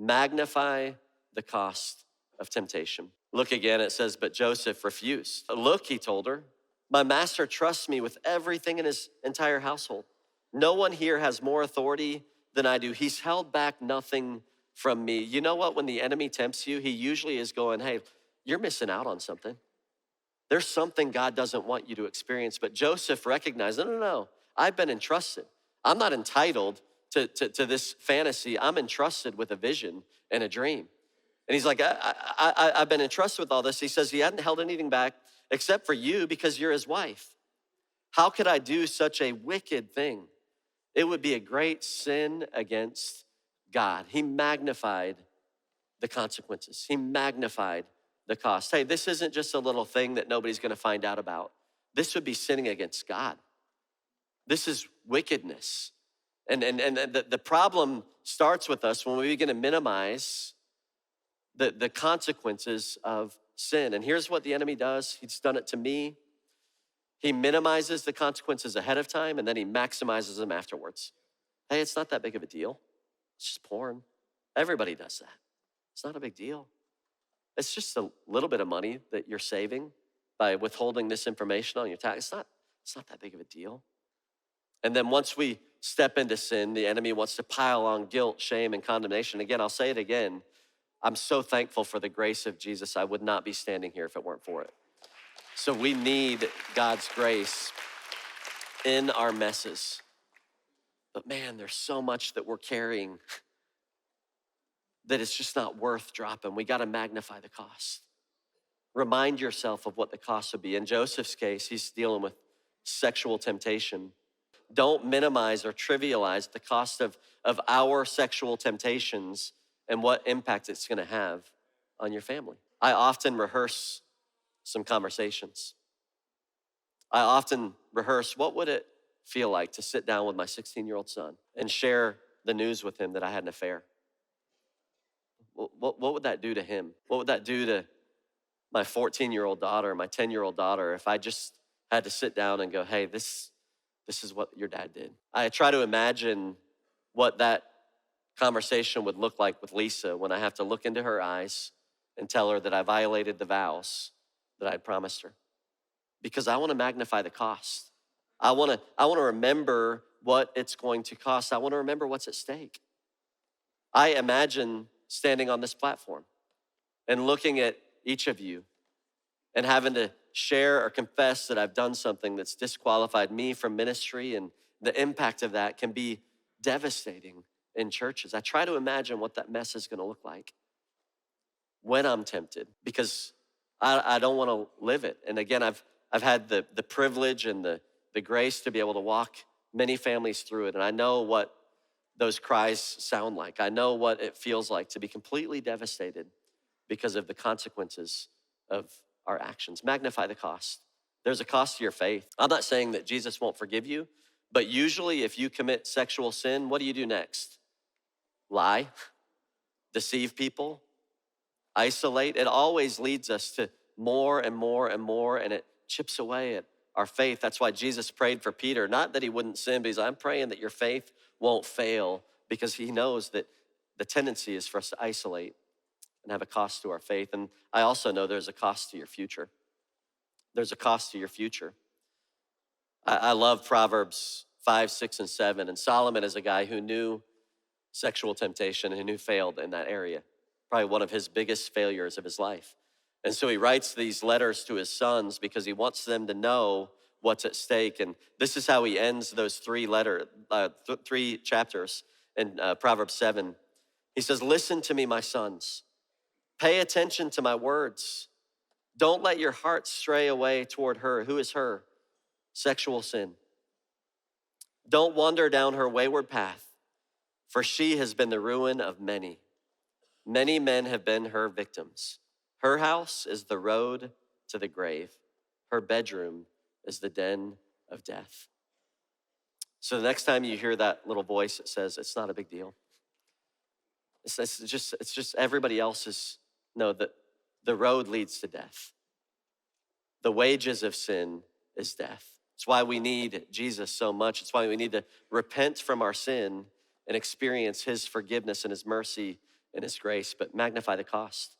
Magnify the cost of temptation. Look again, it says, but Joseph refused. Look, he told her, my master trusts me with everything in his entire household. No one here has more authority than I do. He's held back nothing from me. You know what? When the enemy tempts you, he usually is going, hey, you're missing out on something. There's something God doesn't want you to experience. But Joseph recognized, no. I've been entrusted. I'm not entitled to this fantasy. I'm entrusted with a vision and a dream. And he's like, I've been entrusted with all this. He says he hadn't held anything back except for you because you're his wife. How could I do such a wicked thing? It would be a great sin against God. He magnified the consequences. He magnified the cost. Hey, this isn't just a little thing that nobody's gonna find out about. This would be sinning against God. This is wickedness. And the problem starts with us when we begin to minimize the consequences of sin. And here's what the enemy does. He's done it to me. He minimizes the consequences ahead of time and then he maximizes them afterwards. Hey, it's not that big of a deal. It's just porn. Everybody does that. It's not a big deal. It's just a little bit of money that you're saving by withholding this information on your tax. It's not that big of a deal. And then once we step into sin, the enemy wants to pile on guilt, shame, and condemnation. Again, I'll say it again. I'm so thankful for the grace of Jesus. I would not be standing here if it weren't for it. So we need God's grace in our messes. But man, there's so much that we're carrying that it's just not worth dropping. We got to magnify the cost. Remind yourself of what the cost would be. In Joseph's case, he's dealing with sexual temptation. Don't minimize or trivialize the cost of our sexual temptations and what impact it's gonna have on your family. I often rehearse some conversations. I often rehearse what would it feel like to sit down with my 16-year-old son and share the news with him that I had an affair. What would that do to him? What would that do to my 14-year-old daughter, my 10-year-old daughter, if I just had to sit down and go, hey, this is what your dad did? I try to imagine what that conversation would look like with Lisa when I have to look into her eyes and tell her that I violated the vows that I promised her. Because I wanna magnify the cost. I wanna remember what it's going to cost. I wanna remember what's at stake. I imagine standing on this platform and looking at each of you and having to share or confess that I've done something that's disqualified me from ministry, and the impact of that can be devastating in churches. I try to imagine what that mess is gonna look like when I'm tempted, because I don't wanna live it. And again, I've had the privilege and the grace to be able to walk many families through it, and I know what those cries sound like. I know what it feels like to be completely devastated because of the consequences of our actions. Magnify the cost. There's a cost to your faith. I'm not saying that Jesus won't forgive you, but usually if you commit sexual sin, what do you do next? Lie, deceive people, isolate. It always leads us to more and more and more, and it chips away at our faith. That's why Jesus prayed for Peter, not that he wouldn't sin, but he's, I'm praying that your faith won't fail, because he knows that the tendency is for us to isolate and have a cost to our faith. And I also know there's a cost to your future. There's a cost to your future. I love Proverbs 5, 6, and 7. And Solomon is a guy who knew sexual temptation and who failed in that area. Probably one of his biggest failures of his life. And so he writes these letters to his sons because he wants them to know what's at stake. And this is how he ends those three chapters in Proverbs 7. He says, listen to me, my sons. Pay attention to my words. Don't let your heart stray away toward her. Who is her? Sexual sin. Don't wander down her wayward path, for she has been the ruin of many. Many men have been her victims. Her house is the road to the grave. Her bedroom is the den of death. So the next time you hear that little voice that says, it's not a big deal. It's just everybody else's. No, the road leads to death. The wages of sin is death. It's why we need Jesus so much. It's why we need to repent from our sin and experience his forgiveness and his mercy in his grace, but magnify the cost.